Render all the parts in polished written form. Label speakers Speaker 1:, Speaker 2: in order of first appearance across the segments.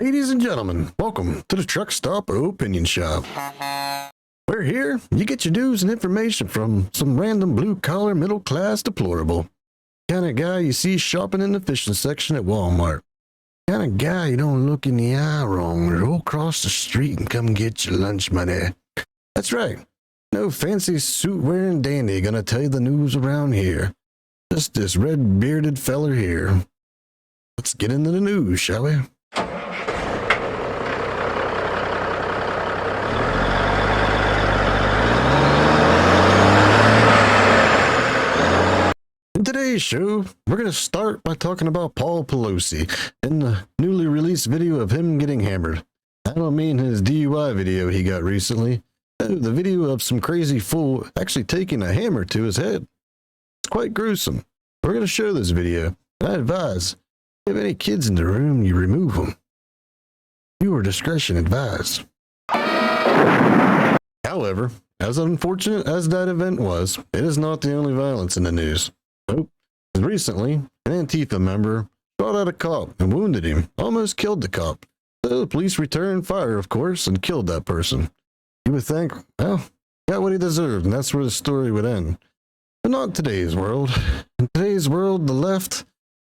Speaker 1: Ladies and gentlemen, welcome to the Truck Stop Opinion Shop. We're here, you get your news and information from some random blue-collar, middle-class deplorable. Kind of guy you see shopping in the fishing section at Walmart. Kind of guy you don't look in the eye wrong or go across the street and come get your lunch money. That's right, no fancy suit-wearing dandy gonna tell you the news around here. Just this red-bearded feller here. Let's get into the news, shall we? In today's show, we're going to start by talking about Paul Pelosi and the newly released video of him getting hammered. I don't mean his DUI video he got recently. No, the video of some crazy fool actually taking a hammer to his head. It's quite gruesome. We're going to show this video, and I advise, if you have any kids in the room, you remove them. Viewer discretion advised. However, as unfortunate as that event was, it is not the only violence in the news. Nope. Recently, an Antifa member shot at a cop and wounded him, almost killed the cop. So the police returned fire, of course, and killed that person. You would think, well, got what he deserved, and that's where the story would end. But not in today's world. In today's world, the left,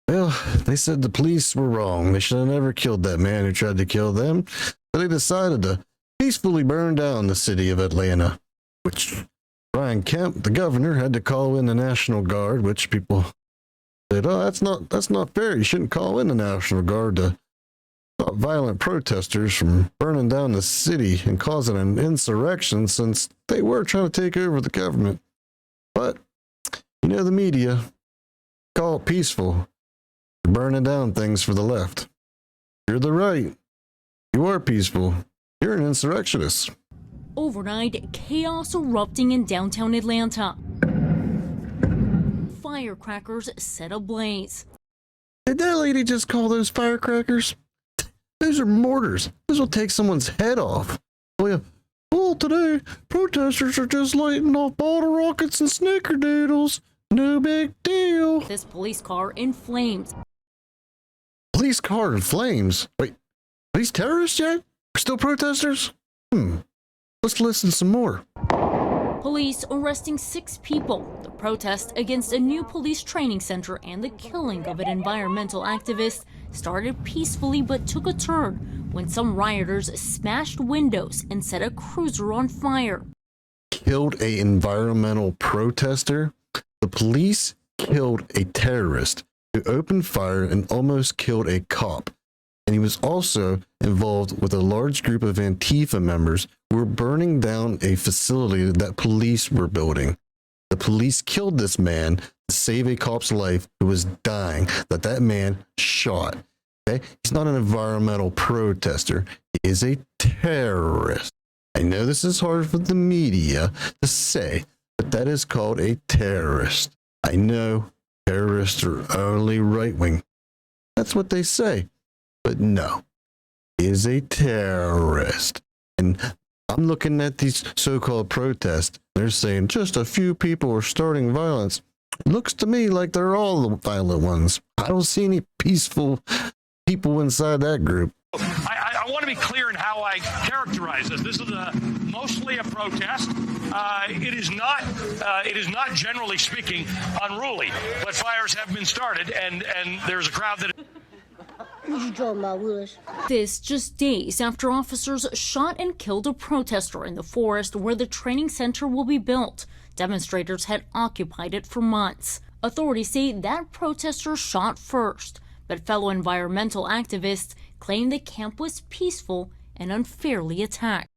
Speaker 1: well, they said the police were wrong. They should have never killed that man who tried to kill them. So they decided to peacefully burn down the city of Atlanta, which Brian Kemp, the governor, had to call in the National Guard, which people said, oh, that's not fair. You shouldn't call in the National Guard to stop violent protesters from burning down the city and causing an insurrection, since they were trying to take over the government. But, you know, the media call it peaceful. You're burning down things for the left. You're the right. You are peaceful. You're an insurrectionist.
Speaker 2: Overnight, chaos erupting in downtown Atlanta. Firecrackers set ablaze.
Speaker 1: Did that lady just call those firecrackers? Those are mortars. Those will take someone's head off. Oh yeah. Well, today, protesters are just lighting off bottle rockets and snickerdoodles. No big deal.
Speaker 2: This police car in flames.
Speaker 1: Police car in flames? Wait, are these terrorists yet? Are still protesters? Let's listen some more.
Speaker 2: Police arresting 6 people. The protest against a new police training center and the killing of an environmental activist started peacefully but took a turn when some rioters smashed windows and set a cruiser on fire.
Speaker 1: Killed an environmental protester? The police killed a terrorist who opened fire and almost killed a cop. And he was also involved with a large group of Antifa members who were burning down a facility that police were building. The police killed this man to save a cop's life who was dying, that man shot. Okay? He's not an environmental protester. He is a terrorist. I know this is hard for the media to say, but that is called a terrorist. I know terrorists are only right-wing. That's what they say. But no, he is a terrorist. And I'm looking at these so-called protests. They're saying just a few people are starting violence. It looks to me like they're all the violent ones. I don't see any peaceful people inside that group.
Speaker 3: I want to be clear in how I characterize this. This is mostly a protest. It is not generally speaking unruly, but fires have been started, and there's a crowd that.
Speaker 4: What you talking about, Willis?
Speaker 2: This just days after officers shot and killed a protester in the forest where the training center will be built. Demonstrators had occupied it for months. Authorities say that protester shot first, but fellow environmental activists claim the camp was peaceful and unfairly attacked.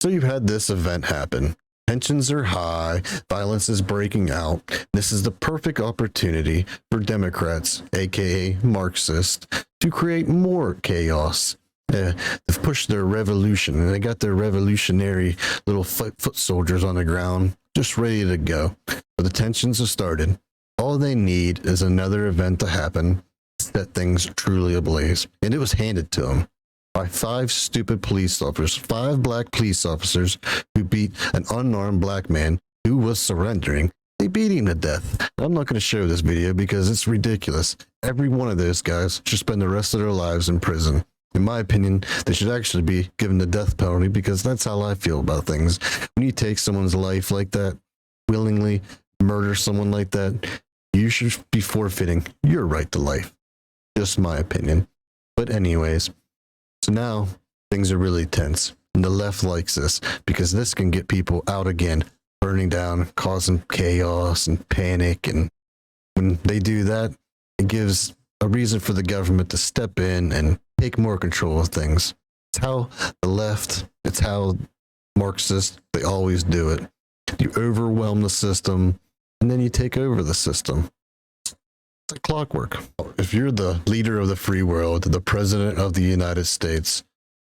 Speaker 1: So you've had this event happen. Tensions are high, violence is breaking out. This is the perfect opportunity for Democrats, aka Marxists, to create more chaos. They've pushed their revolution, and they got their revolutionary little foot soldiers on the ground, just ready to go. But the tensions have started. All they need is another event to happen to set things truly ablaze. And it was handed to them by 5 stupid police officers, 5 black police officers who beat an unarmed black man who was surrendering. They beat him to death. I'm not going to show this video because it's ridiculous. Every one of those guys should spend the rest of their lives in prison. in my opinion, they should actually be given the death penalty, because that's how I feel about things. When you take someone's life like that, willingly murder someone like that, you should be forfeiting your right to life. Just my opinion. But anyways, so now things are really tense. And the left likes this, because this can get people out again, burning down, causing chaos and panic. And when they do that, it gives a reason for the government to step in and take more control of things. It's how the left, it's how Marxists, they always do it. You overwhelm the system, and then you take over the system. It's like clockwork. If you're the leader of the free world, the president of the United States,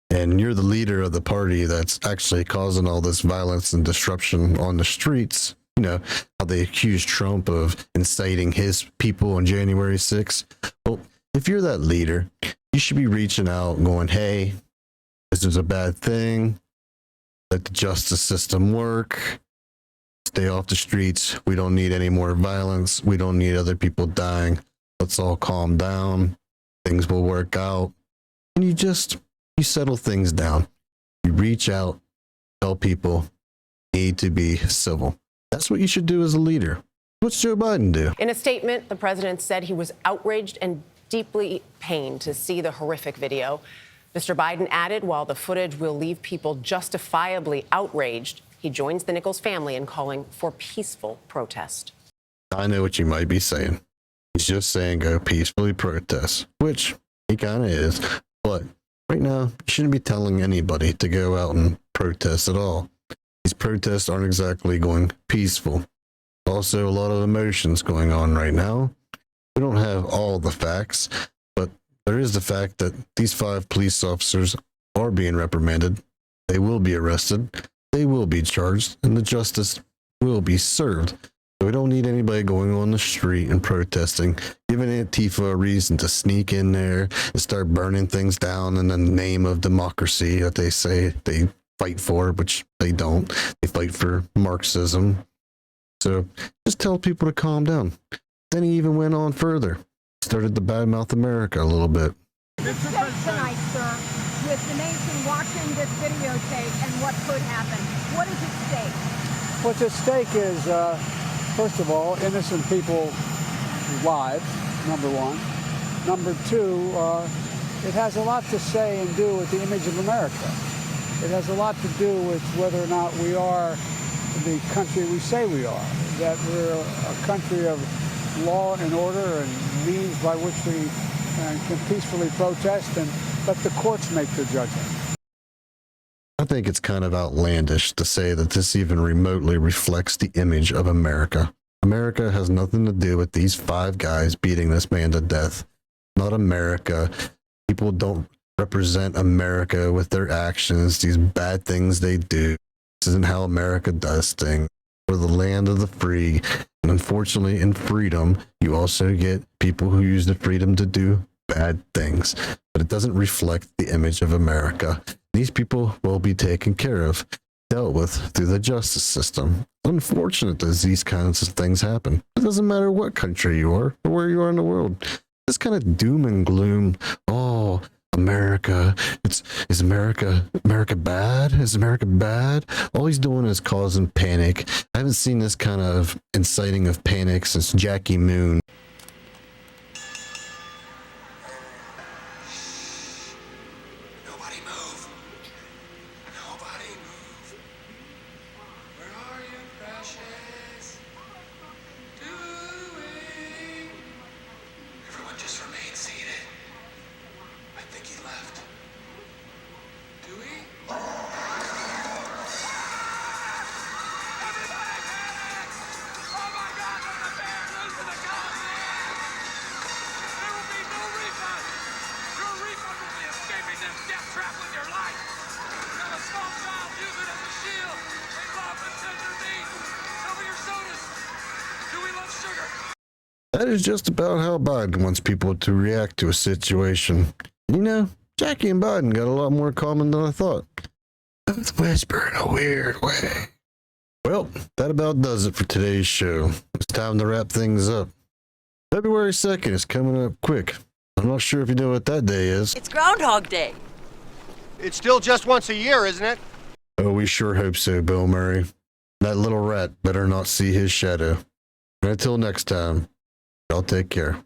Speaker 1: and you're the leader of the party that's actually causing all this violence and disruption on the streets, you know, how they accuse Trump of inciting his people on January 6th. Well, if you're that leader, you should be reaching out going, hey, this is a bad thing. Let the justice system work. Stay off the streets. We don't need any more violence. We don't need other people dying. Let's all calm down. Things will work out. And you settle things down. You reach out, tell people, need to be civil. That's what you should do as a leader. What's Joe Biden do?
Speaker 5: In a statement, the president said he was outraged and deeply pained to see the horrific video. Mr. Biden added, while the footage will leave people justifiably outraged, he joins the Nichols family in calling for peaceful protest.
Speaker 1: I know what you might be saying. He's just saying go peacefully protest, which he kind of is. But right now, you shouldn't be telling anybody to go out and protest at all. These protests aren't exactly going peaceful. Also, a lot of emotions going on right now. We don't have all the facts, but there is the fact that these 5 police officers are being reprimanded. They will be arrested. They will be charged, and the justice will be served. So we don't need anybody going on the street and protesting, giving Antifa a reason to sneak in there and start burning things down in the name of democracy that they say they fight for, which they don't. They fight for Marxism. So just tell people to calm down. Then he even went on further. Started to badmouth America a little bit.
Speaker 6: The stake tonight, sir, with the nation watching this videotape and what could happen. What is at stake?
Speaker 7: What's at stake is, first of all, innocent people's lives, number one. Number two, it has a lot to say and do with the image of America. It has a lot to do with whether or not we are the country we say we are, that we're a country of law and order and means by which we can peacefully protest and let the courts make their judgment.
Speaker 1: I think it's kind of outlandish to say that this even remotely reflects the image of America. America has nothing to do with these 5 guys beating this man to death. Not America. People don't represent America with their actions, these bad things they do. This isn't how America does things. We're the land of the free. And unfortunately, in freedom, you also get people who use the freedom to do bad things. But it doesn't reflect the image of America. These people will be taken care of, dealt with through the justice system. Unfortunate that these kinds of things happen. It doesn't matter what country you are or where you are in the world. This kind of doom and gloom. Oh, America, is America bad? Is America bad? All he's doing is causing panic. I haven't seen this kind of inciting of panic since Jackie Moon.
Speaker 8: Nobody move. Nobody move. Where are you, precious? Doing? Everyone just remain seated. I think he left. Do we? Everybody panic! Oh my God, there's a bear loose in the Coliseum! There will be no refund! Your refund will be escaping this death trap with your life! You got a small child, use it as a shield! They love and tender meat! Cover your sodas! Do we love sugar?
Speaker 1: That is just about how Biden wants people to react to a situation. You know, Jackie and Biden got a lot more common than I thought. Both whisper in a weird way. Well, that about does it for today's show. It's time to wrap things up. February 2nd is coming up quick. I'm not sure if you know what that day is.
Speaker 9: It's Groundhog Day.
Speaker 10: It's still just once a year, isn't it?
Speaker 1: Oh, we sure hope so, Bill Murray. That little rat better not see his shadow. And until next time, y'all take care.